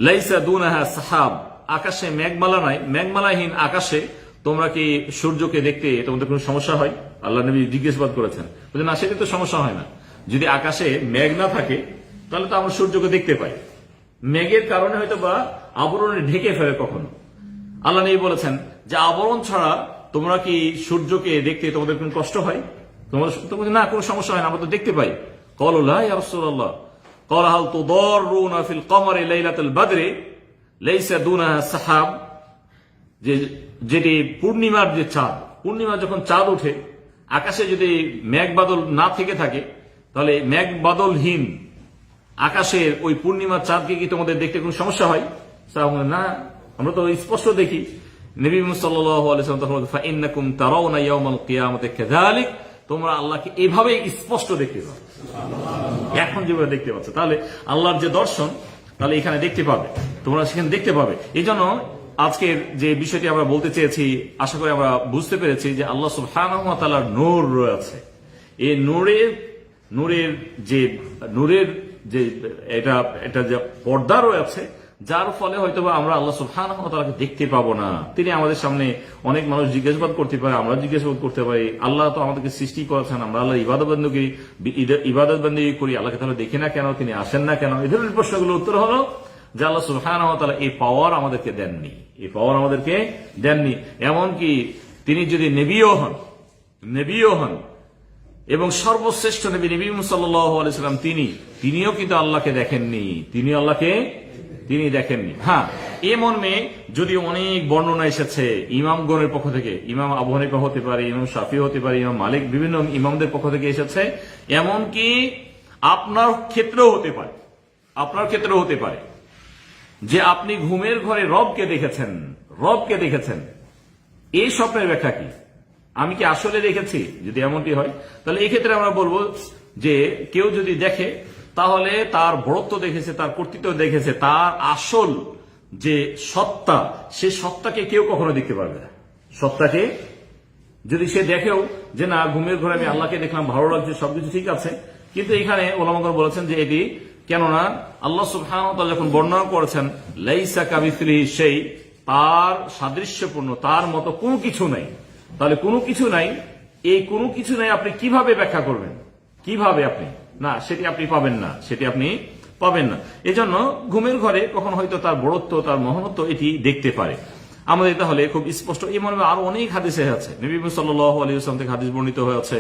লাইসা দুনাহা সাহাব, আকাশে মেঘমালা নাই, মেঘমালাহীন আকাশে তোমরা কি সূর্যকে দেখতে তোমাদের কোনো সমস্যা হয়? আল্লাহ নবী জিজ্ঞাসাবাদ করেছেন, বলেন না, সেটা তো সমস্যা হয় না। যদি আকাশে মেঘ না থাকে তাহলে তো আমরা সূর্যকে দেখতে পাই, মেঘের কারণে হয়তো বা আবরণে ঢেকে ফেলে কখনো। আল্লাহ নবী বলেছেন যে আবরণ ছাড়া তোমরা কি সূর্যকে দেখতে তোমাদের কোনো কষ্ট হয়? তোমাদের না, কোনো সমস্যা হয় না, আমরা তো দেখতে পাই। ক্বালু লা ইয়া রাসূলুল্লাহ, ক্বালা হাল তুদাররুনা ফিল কমারি লাইলাতুল বদরি লাইসা দুনাহা সাহাব, যেটি পূর্ণিমার যে চাঁদ, পূর্ণিমা যখন চাঁদ ওঠে আকাশে যদি মেঘ বাদল না থেকে থাকে, তাহলে মেঘ বাদলহীন আকাশের ওই পূর্ণিমার চাঁদকে কি তোমাদের দেখতে কোনো সমস্যা হয়? না, আমরা তো স্পষ্ট দেখি। নবী সাল্লাল্লাহু আলাইহি ওয়াসাল্লাম তখন বলেন, ফাইন্নাকুম তারাউনা ইয়াউমাল কিয়ামাতি কাযালিক, তোমরা আল্লাহকে এভাবেই স্পষ্ট দেখতে পাবে, এখন যেভাবে দেখতে পাচ্ছ। তাহলে আল্লাহর যে দর্শন, তাহলে এখানে দেখতে পাবে, তোমরা সেখানে দেখতে পাবে। এই জন্য আজকের যে বিষয়টি আমরা বলতে চেয়েছি, আশা করি আমরা বুঝতে পেরেছি যে আল্লাহ সুবহানাহু ওয়া তাআলার নূর রয়েছে। এই নূরের যে এটা যে পর্দা রয়েছে, যার ফলে হয়তোবা আমরা আল্লাহ সুবহানাহু ওয়া তাআলাকে দেখতে পাবো না। তিনি আমাদের সামনে, অনেক মানুষ জিজ্ঞাসাবাদ করতে পারে, আমরা জিজ্ঞাসাবাদ করতে পারি, আল্লাহ তো আমাদেরকে সৃষ্টি করেছেন, আমরা আল্লাহ ইবাদত বন্দেগী করি, আল্লাহকে তাহলে দেখি না কেন, তিনি আসেন না কেন? এই ধরনের প্রশ্নগুলোর উত্তর হলো যে আল্লাহ সুবহানাহু ওয়া তাআলা এই পাওয়ার আমাদেরকে দেননি, এই পাওয়ার আমাদেরকে দেননি। এমনকি তিনি যদি নবীও হন এবং সর্বশ্রেষ্ঠ নবী সাল্লাল্লাহু আলাইহি ওয়াসাল্লাম তিনিও কিন্তু আল্লাহকে দেখেননি, তিনি দেখেননি। হ্যাঁ, এ মর্মে যদি অনেক বর্ণনা এসেছে ইমামগণের পক্ষ থেকে, ইমাম আবু হানিফা হতে পারে, ইমাম শাফি হতে পারে, ইমাম মালিক, বিভিন্ন ইমামদের পক্ষ থেকে এসেছে, এমনকি আপনার ক্ষেত্রেও হতে পারে যে আপনি ঘুমের ঘরে রবকে দেখেছেন। এই স্বপ্নের ব্যাখ্যা কি? আমি কি আসলে দেখেছি? যদি এমনটি হয় তাহলে এই ক্ষেত্রে আমরা বলবো যে কেউ যদি দেখে তাহলে তার বড়ত্ব দেখেছে, তার কর্তৃত্ব দেখেছে, তার আসল যে সত্তা, সে সত্তাকে কেউ কখনো দেখতে পারবে না। সত্তাকে যদি সে দেখেও যে না, ঘুমের ঘরে আমি আল্লাহকে দেখলাম, ভালো লাগছে, সবকিছু ঠিক আছে, কিন্তু এখানে ওলামাগণ বলেছেন যে এটি কেননা আল্লাহ সুবহানাহু ওয়া তাআলা যখন বর্ণনা করেছেন লাইসা কামিসলিহি শাই, তার সাদৃশ্যপূর্ণ, তার মতো কোনো কিছু নাই, তাহলে কোনো কিছু নাই, এই কোনো কিছু নাই আপনি কিভাবে ব্যাখ্যা করবেন? কিভাবে আপনি না, সেটি আপনি পাবেন না। এজন্য ঘুমের ঘরে কখন হয়তো তার বড়ত্ব, তার মহনত্ব এটি দেখতে পারে। আমাদের তাহলে খুব স্পষ্ট এই মর্মে আরো অনেক হাদিসে আছে, নবী সাল্লাল্লাহু আলাইহি ওয়াসাল্লাম থেকে হাদিস বর্ণিত হয়েছে,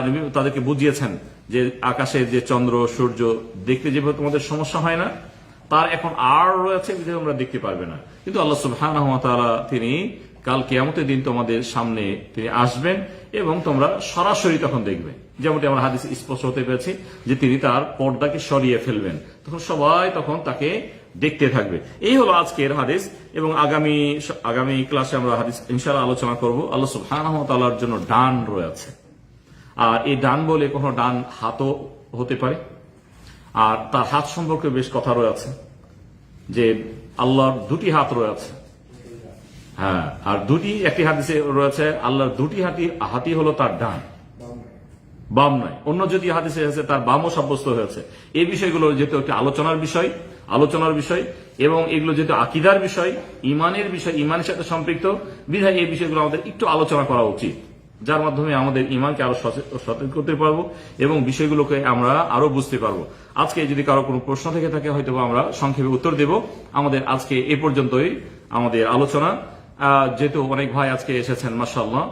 নবী তাদেরকে বুঝিয়েছেন যে আকাশের যে চন্দ্র সূর্য দেখতে যেভাবে তোমাদের সমস্যা হয় না, তার এখন আর রয়েছে, আমরা দেখতে পারবে না। কিন্তু আল্লাহ সুবহানাহু ওয়া তাআলা তিনি কাল কিয়ামতের দিন তোমাদের সামনে তিনি আসবেন এবং তোমরা সরাসরি তখন দেখবে, যেমনটি আমরা হাদিস স্পষ্ট হতে পেরেছি যে তিনি তার পর্দাকে সরিয়ে ফেলবেন, তখন সবাই তখন তাকে দেখতে থাকবে। এই হলো আজকের হাদিস এবং আগামী ক্লাসে আমরা হাদিস ইনশাআল্লাহ আলোচনা করব। আল্লাহ সুবহানাহু ওয়া তাআলার জন্য ডান রয়েছে, আর এই ডান বলে কোনো ডান হাতও হতে পারে, আর তার হাত সম্পর্কে বেশ কথা রয়েছে যে আল্লাহর দুটি হাত রয়েছে। হ্যাঁ, আর একটি হাদিসে রয়েছে আল্লাহর দুটি হাতি হলো তার ডান, বাম নয়। অন্য যদি হাদিসে আছে তার বামও সাব্যস্ত হয়েছে। এই বিষয়গুলো যেহেতু একটি আলোচনার বিষয় এবং এগুলো যেহেতু আকীদার বিষয়, ইমানের বিষয়, ইমানের সাথে সম্পৃক্ত বিধায় এই বিষয়গুলো আমাদের একটু আলোচনা করা উচিত, যার মাধ্যমে আমাদের ইমানকে আরো সচেতন করতে পারবো এবং বিষয়গুলোকে আমরা আরো বুঝতে পারবো। আজকে যদি কারো কোনো প্রশ্ন থেকে থাকে হয়তো আমরা সংক্ষেপে উত্তর দেব। আমাদের আজকে এ পর্যন্তই আমাদের আলোচনা। যেহেতু অনেক ভাই আজকে এসেছেন মাশাআল্লাহ,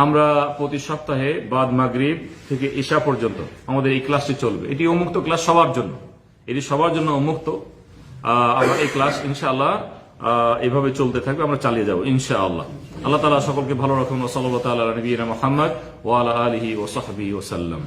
আমরা প্রতি সপ্তাহে বাদ মাগরিব থেকে ঈশা পর্যন্ত আমাদের এই ক্লাসটি চলবে। এটি উন্মুক্ত ক্লাস সবার জন্য, এটি সবার জন্য উন্মুক্ত। আমরা এই ক্লাস ইনশাআল্লাহ এভাবে চলতে থাকবে, আমরা চালিয়ে যাব ইনশাআল্লাহ। আল্লাহ তাআলা সকলকে ভালো রাখুন। ওয়া সাল্লাল্লাহু আলা নবিয়িনা মুহাম্মদ ওয়া আলা আলিহি ওয়া সাহবিহি ওয়া সাল্লাম।